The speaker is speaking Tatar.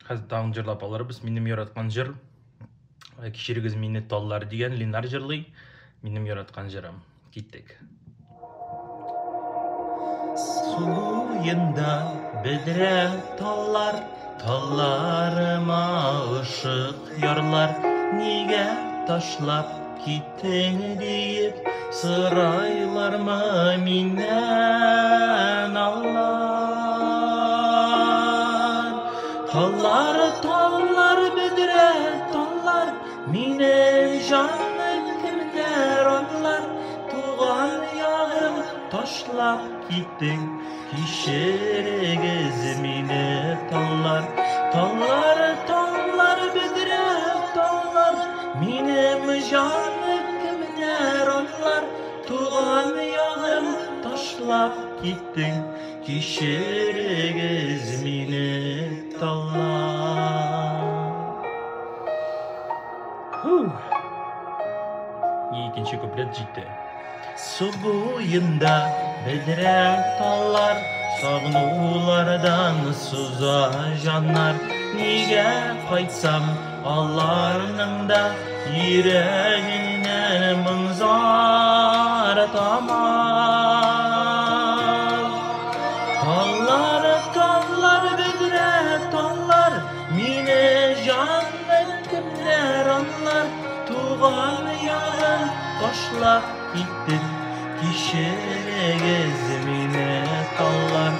Қазір таңғы жырлап аларбыз. Минем яраткан жыр. Кичерегез мине таллар деген Ленар жырлый. Минем яраткан жырым. Киттек. Суйында бедре таллар, талларыма ышык ярлар. Неге ташлап киттең диеп, сырайлармы миннән аллар. Таллар, таллар бедре таллар, минем жаным кемдер аллар. Туган ягым ташлап киттең, кичерегез мине таллар. Таллар, таллар бедре таллар, минем жаным кемдер аллар. Туган ягым ташлап киттең, кичерегез мине таллар. Екінші куплет жетті. Су бойында бедре таллар, сағынулардан суза жаннар. Неге қайтсам аларның да йөрәгенә мұңзар тамам. Таллар, таллар бедре таллар, мине жаным кемдер аллар. Туган ягым ташлап киттең, кичерегез мине таллар.